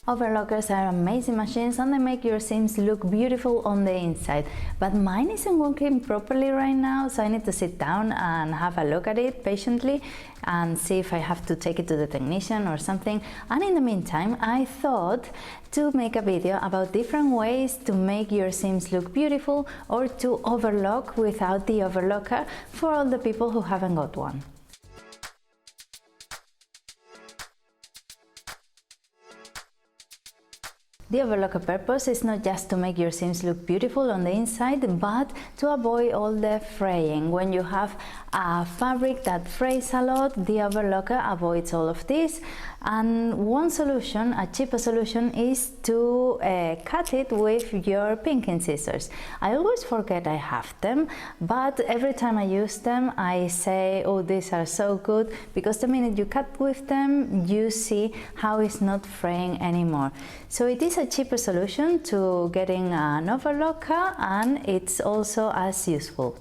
Overlockers are amazing machines and they make your seams look beautiful on the inside, but mine isn't working properly right now, so I need to sit down and have a look at it patiently and see if I have to take it to the technician or something. And in the meantime, I thought to make a video about different ways to make your seams look beautiful or to overlock without the overlocker for all the people who haven't got one. The overlocker purpose is not just to make your seams look beautiful on the inside, but to avoid all the fraying. When you have a fabric that frays a lot, the overlocker avoids all of this. And one solution, a cheaper solution, is to cut it with your pinking scissors. I always forget I have them, but every time I use them I say, oh, these are so good, because the minute you cut with them you see how it's not fraying anymore. So it is a cheaper solution to getting an overlocker, and it's also as useful.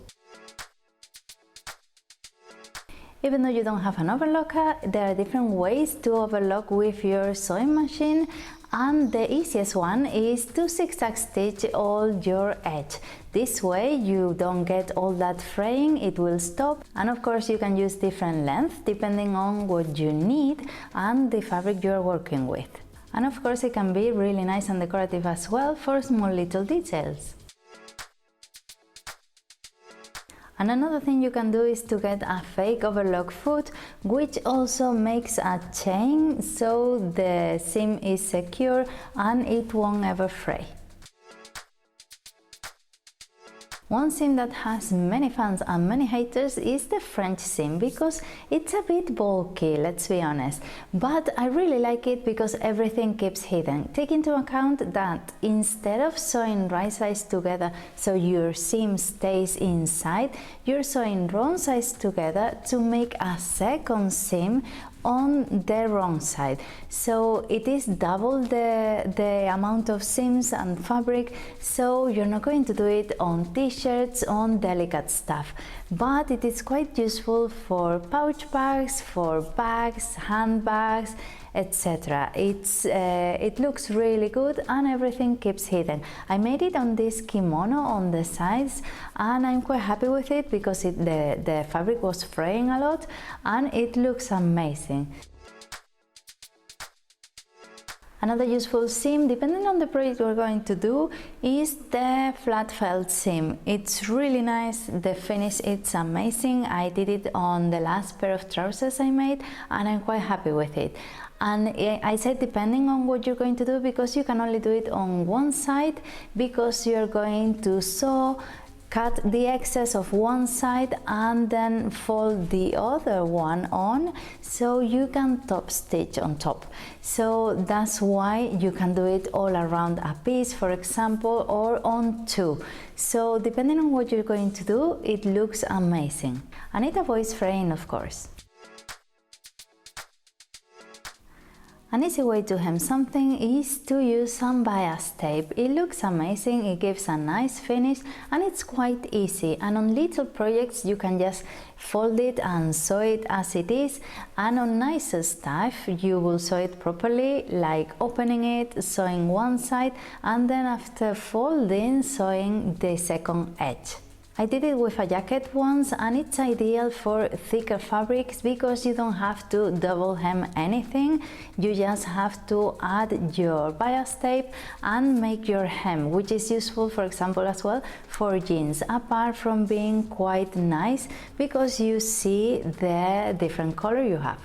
Even though you don't have an overlocker, there are different ways to overlock with your sewing machine, and the easiest one is to zigzag stitch all your edge. This way you don't get all that fraying, it will stop, and of course you can use different lengths depending on what you need and the fabric you are working with. And of course it can be really nice and decorative as well for small little details. And another thing you can do is to get a fake overlock foot, which also makes a chain so the seam is secure and it won't ever fray. One seam that has many fans and many haters is the French seam, because it's a bit bulky, let's be honest. But I really like it because everything keeps hidden. Take into account that instead of sewing right sides together so your seam stays inside, you're sewing wrong sides together to make a second seam on the wrong side. So it is double the amount of seams and fabric, so you're not going to do it on t-shirts, on delicate stuff. But it is quite useful for pouch bags, for bags, handbags, etc. It looks really good and everything keeps hidden. I made it on this kimono on the sides and I'm quite happy with it because the fabric was fraying a lot and it looks amazing. Another useful seam, depending on the project we're going to do, is the flat felt seam. It's really nice, the finish it's amazing. I did it on the last pair of trousers I made and I'm quite happy with it. And I said depending on what you're going to do, because you can only do it on one side, because you're going to cut the excess of one side and then fold the other one on, so you can top stitch on top. So that's why you can do it all around a piece, for example, or on two. So depending on what you're going to do, it looks amazing. And it avoids fraying, of course. An easy way to hem something is to use some bias tape. It looks amazing, it gives a nice finish and it's quite easy. And on little projects you can just fold it and sew it as it is. And on nicer stuff you will sew it properly, like opening it, sewing one side, and then after folding, sewing the second edge. I did it with a jacket once and it's ideal for thicker fabrics because you don't have to double hem anything. You just have to add your bias tape and make your hem, which is useful, for example, as well for jeans, apart from being quite nice because you see the different color you have.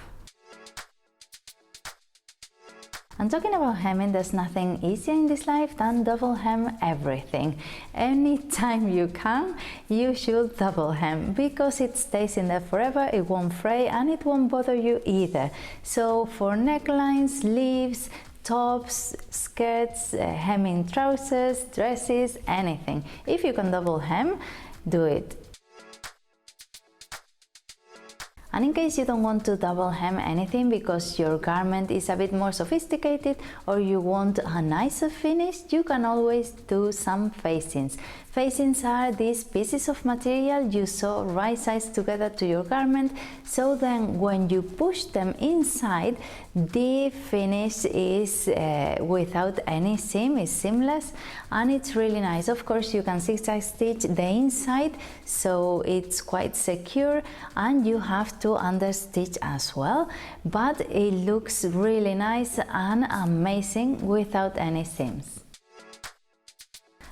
And talking about hemming, there's nothing easier in this life than double hem everything. Anytime you can, you should double hem because it stays in there forever, it won't fray and it won't bother you either. So for necklines, sleeves, tops, skirts, hemming trousers, dresses, anything. If you can double hem, do it. And in case you don't want to double hem anything because your garment is a bit more sophisticated or you want a nicer finish, you can always do some facings. Facings are these pieces of material you sew right sides together to your garment, so then when you push them inside, the finish is without any seam, is seamless, and it's really nice. Of course, you can zigzag stitch the inside, so it's quite secure, and you have to understitch as well, but it looks really nice and amazing without any seams.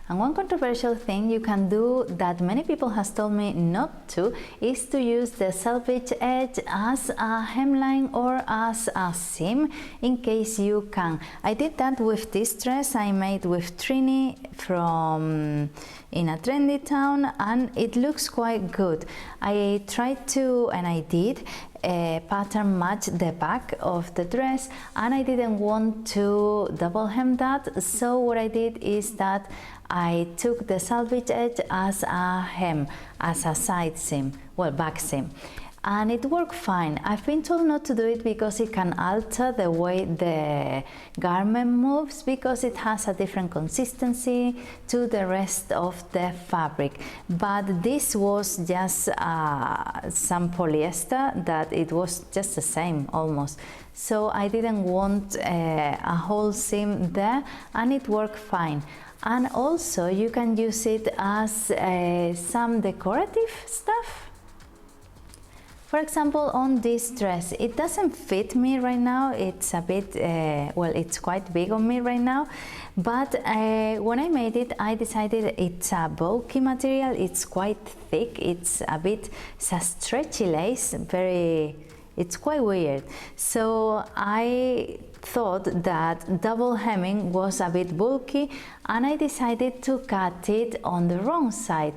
And one controversial thing you can do that many people has told me not to is to use the selvage edge as a hemline or as a seam, in case you can. I did that with this dress I made with Trini from in a trendy town, and it looks quite good. I tried to, and I did, pattern match the back of the dress, and I didn't want to double hem that, so what I did is that I took the selvage edge as a hem, as a side seam, well, back seam, and it worked fine. I've been told not to do it because it can alter the way the garment moves, because it has a different consistency to the rest of the fabric. But this was just some polyester that it was just the same almost. So I didn't want a whole seam there, and it worked fine. And also you can use it as some decorative stuff. For example, on this dress, it doesn't fit me right now. It's a bit, well, it's quite big on me right now. But when I made it, I decided it's a bulky material. It's quite thick. It's a bit, it's a stretchy lace, it's quite weird. So I thought that double hemming was a bit bulky, and I decided to cut it on the wrong side.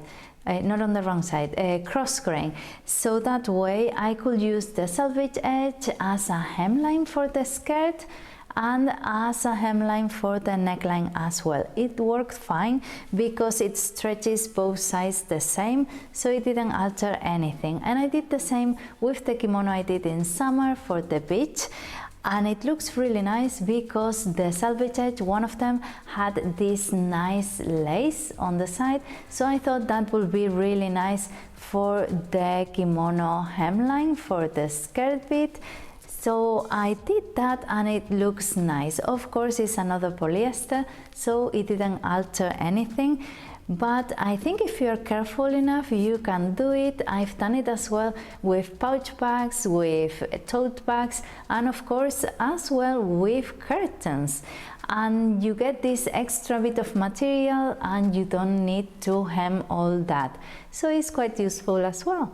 Not on the wrong side, cross grain, so that way I could use the selvage edge as a hemline for the skirt and as a hemline for the neckline as well. It worked fine because it stretches both sides the same, so it didn't alter anything. And I did the same with the kimono I did in summer for the beach. And it looks really nice because the selvage edge, one of them, had this nice lace on the side, so I thought that would be really nice for the kimono hemline, for the skirt bit. So I did that, and it looks nice. Of course, it's another polyester, so it didn't alter anything. But I think if you're careful enough, you can do it. I've done it as well with pouch bags, with tote bags, and of course as well with curtains. And you get this extra bit of material, and you don't need to hem all that. So it's quite useful as well.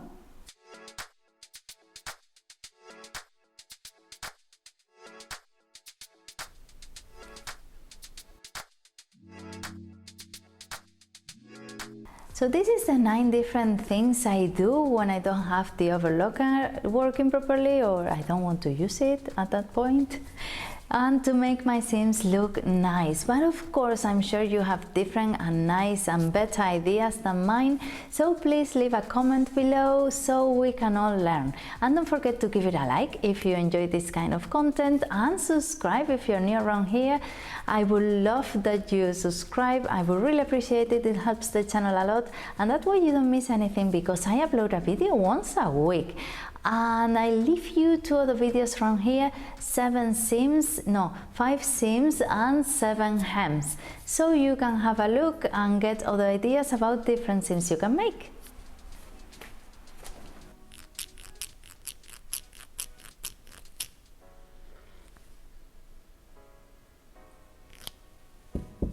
So this is the 9 different things I do when I don't have the overlocker working properly, or I don't want to use it at that point, and to make my seams look nice. But of course, I'm sure you have different and nice and better ideas than mine, so please leave a comment below so we can all learn. And don't forget to give it a like if you enjoy this kind of content, and subscribe if you're new around here. I would love that you subscribe. I would really appreciate it. It helps the channel a lot, and that way you don't miss anything, because I upload a video once a week. And I leave you 2 other videos from here, 5 seams and 7 hems, so you can have a look and get other ideas about different seams you can make.